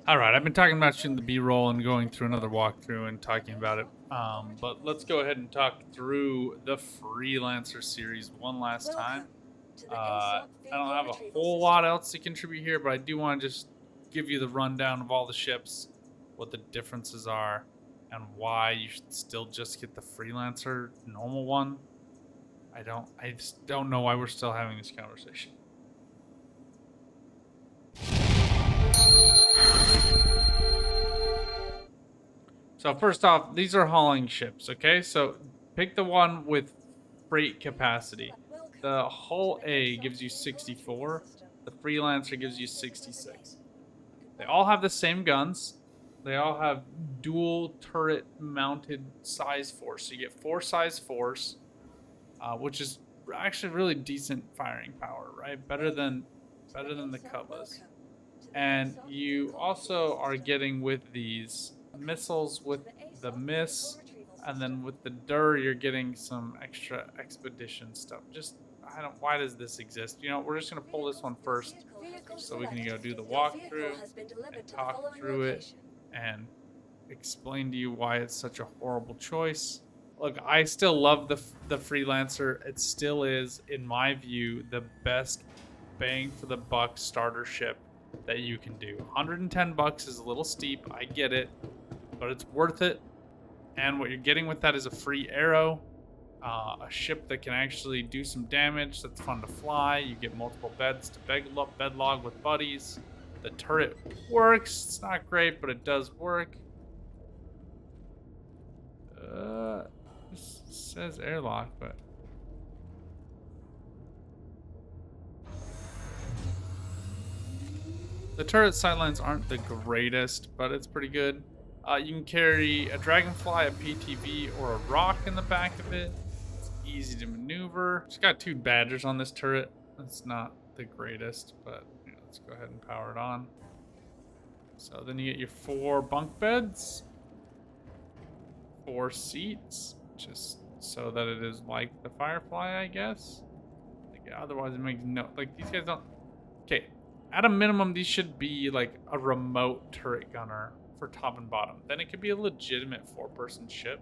All right, I've been talking about shooting the B-roll and going through another walkthrough and talking about it. But let's go ahead and talk through the Freelancer series one last time. I don't have a whole lot else to contribute here, but I do want to just give you the rundown of all the ships, what the differences are, and why you should still just get the Freelancer normal one. I just don't know why we're still having this conversation. So first off, these are hauling ships, okay? So pick the one with freight capacity. The Hull A gives you 64. The Freelancer gives you 66. They all have the same guns. They all have dual turret mounted size 4. So you get 4 size 4s, which is actually really decent firing power, right? Better than the Cutlass. And you also are getting with these missiles with the MIS, and then with the DUR you're getting some extra expedition stuff. Just I don't why does this exist? You know, we're just gonna pull this one first so we can go do the walkthrough and talk through it and explain to you why it's such a horrible choice. Look, I still love the Freelancer. It still is, in my view, the best bang for the buck starter ship that you can do. 110 bucks is a little steep, I get it, but it's worth it. And what you're getting with that is a free arrow, a ship that can actually do some damage, that's fun to fly. You get multiple beds to bedlog with buddies. The turret works. It's not great, but it does work. This says airlock, but the turret sidelines aren't the greatest, but it's pretty good. You can carry a dragonfly, a PTV, or a rock in the back of it. It's easy to maneuver. It's got 2 badgers on this turret. It's not the greatest, but let's go ahead and power it on. So then you get your 4 bunk beds, 4 seats, just so that it is like the Firefly, I guess. Like, otherwise it makes no, like, these guys don't. Okay, at a minimum, these should be like a remote turret gunner for top and bottom. Then it could be a legitimate 4-person ship.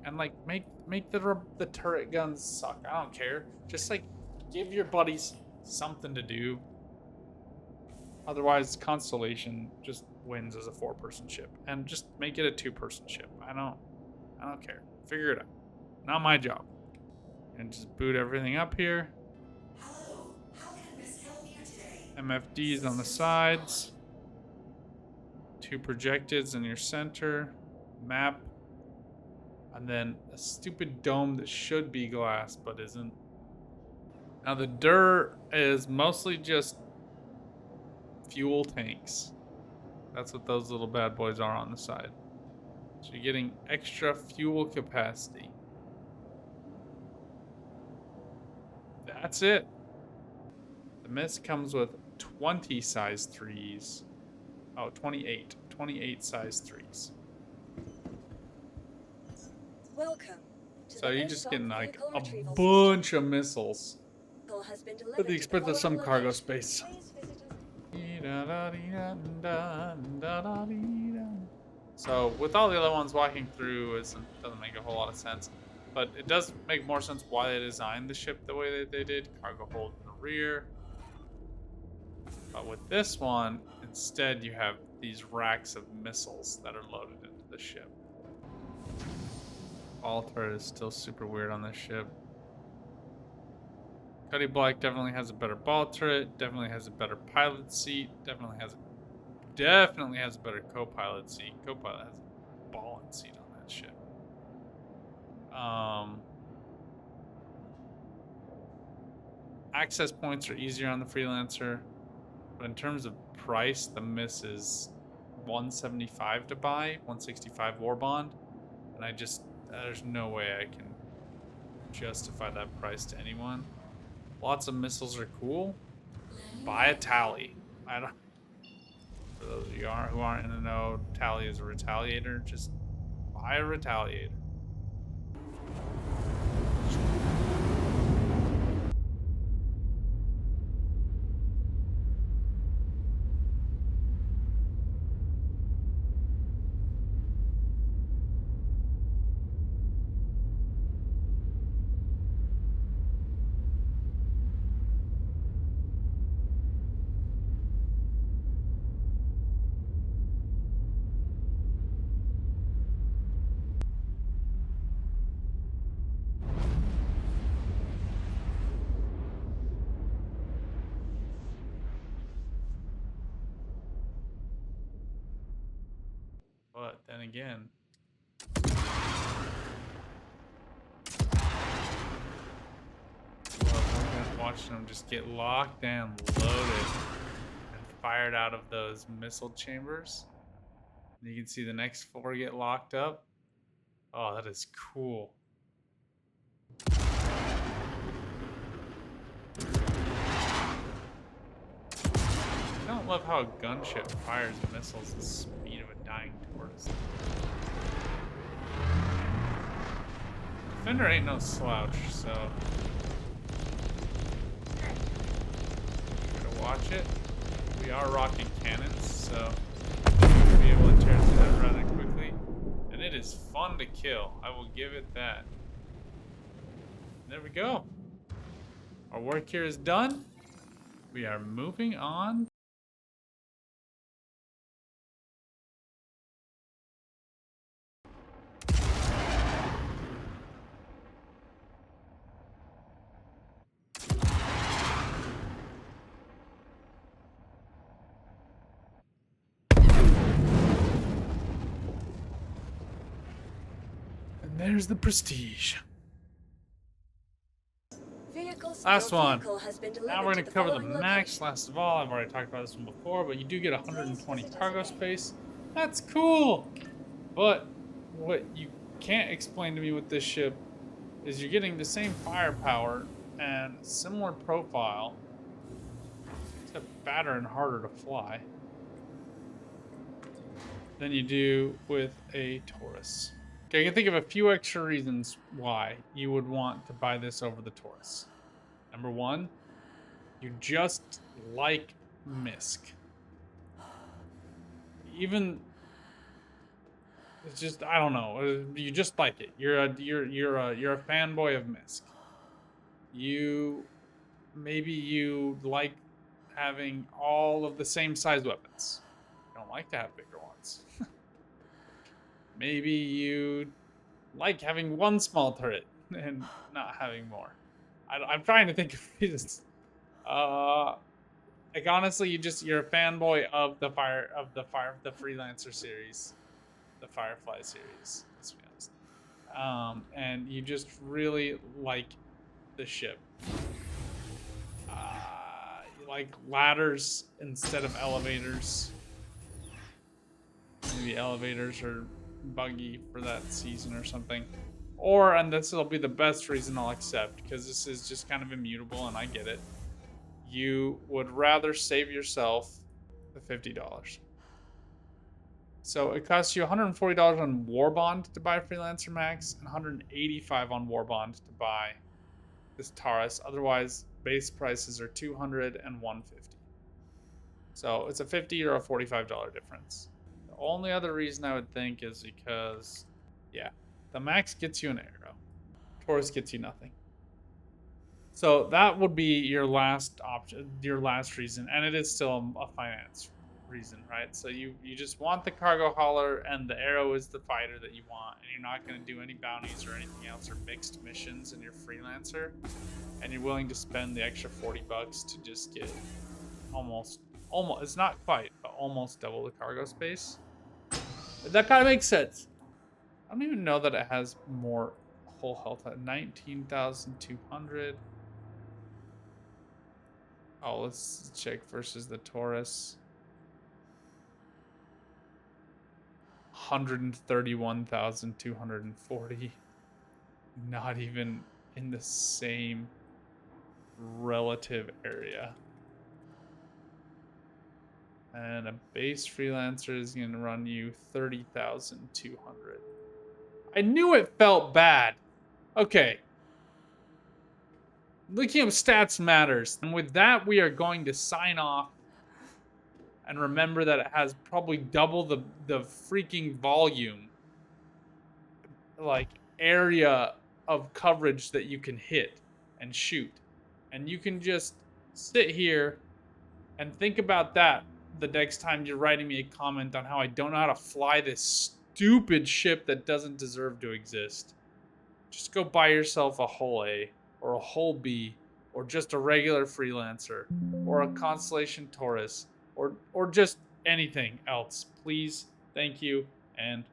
And like make the turret guns suck. I don't care. Just like give your buddies something to do. Otherwise, Constellation just wins as a 4-person ship, and just make it a 2-person ship. I don't care. Figure it out. Not my job. And just boot everything up here. MFDs on the sides, 2 projectids in your center, map, and then a stupid dome that should be glass but isn't. Now the DUR is mostly just fuel tanks. That's what those little bad boys are on the side. So you're getting extra fuel capacity. That's it. The MIS comes with 20 size 3s. Oh, 28. 28 size 3s. Welcome. So you're just getting like a bunch of missiles at the expense of some cargo space. So with all the other ones walking through doesn't make a whole lot of sense. But it does make more sense why they designed the ship the way that they did. Cargo hold in the rear. But with this one, instead you have these racks of missiles that are loaded into the ship. Ball turret is still super weird on this ship. Cuddy Black definitely has a better ball turret, definitely has a better pilot seat, definitely has a better co-pilot seat. Co-pilot has a ballin' seat on that ship. Access points are easier on the Freelancer. But in terms of price, the MIS is $175 to buy, $165 war bond, and there's no way I can justify that price to anyone. Lots of missiles are cool. Buy a Tally. For those of you who aren't in the know, Tally is a Retaliator. Just buy a Retaliator. But then again, love watching them just get locked and loaded and fired out of those missile chambers. And you can see the next 4 get locked up. Oh, that is cool. I don't love how a gunship fires missiles the speed of a dying Taurus. Defender ain't no slouch, so gotta watch it. We are rocking cannons, so we'll be able to tear through that rather quickly. And it is fun to kill. I will give it that. There we go. Our work here is done. We are moving on. And there's the prestige. Last one. Now we're going to cover the max. Last of all, I've already talked about this one before, but you do get 120 cargo space. That's cool. But what you can't explain to me with this ship is you're getting the same firepower and similar profile, except fatter and harder to fly, than you do with a Taurus. Okay, I can think of a few extra reasons why you would want to buy this over the Taurus. Number 1, you just like MISC. Even it's just, I don't know, you just like it. You're a fanboy of MISC. Maybe you like having all of the same size weapons. You don't like to have bigger ones. Maybe you like having one small turret and not having more. I'm trying to think of reasons. Like honestly, you're a fanboy of the Freelancer series, the Firefly series. Let's be honest. And you just really like the ship. You like ladders instead of elevators. Maybe elevators are buggy for that season or something. And this will be the best reason I'll accept, because this is just kind of immutable and I get it. You would rather save yourself the $50. So it costs you $140 on War Bond to buy Freelancer Max and $185 on War Bond to buy this Taurus. Otherwise, base prices are $200 and $150. So it's a $50 or a $45 difference. The only other reason I would think is because, yeah, the Max gets you an arrow. Taurus gets you nothing. So that would be your last option, your last reason, and it is still a finance reason, right? So you just want the cargo hauler, and the arrow is the fighter that you want, and you're not going to do any bounties or anything else or mixed missions in your Freelancer, and you're willing to spend the extra $40 to just get almost, it's not quite, but almost double the cargo space. That kind of makes sense. I don't even know that it has more whole health at 19,200. Oh, let's check versus the Taurus. 131,240. Not even in the same relative area. And a base Freelancer is going to run you 30,200. I knew it felt bad. Okay. Looking up stats matters. And with that, we are going to sign off. And remember that it has probably double the freaking volume, like, area of coverage that you can hit and shoot. And you can just sit here and think about that the next time you're writing me a comment on how I don't know how to fly this stupid ship that doesn't deserve to exist. Just go buy yourself a hull A or a hull B or just a regular Freelancer or a Constellation Taurus or just anything else. Please, thank you. and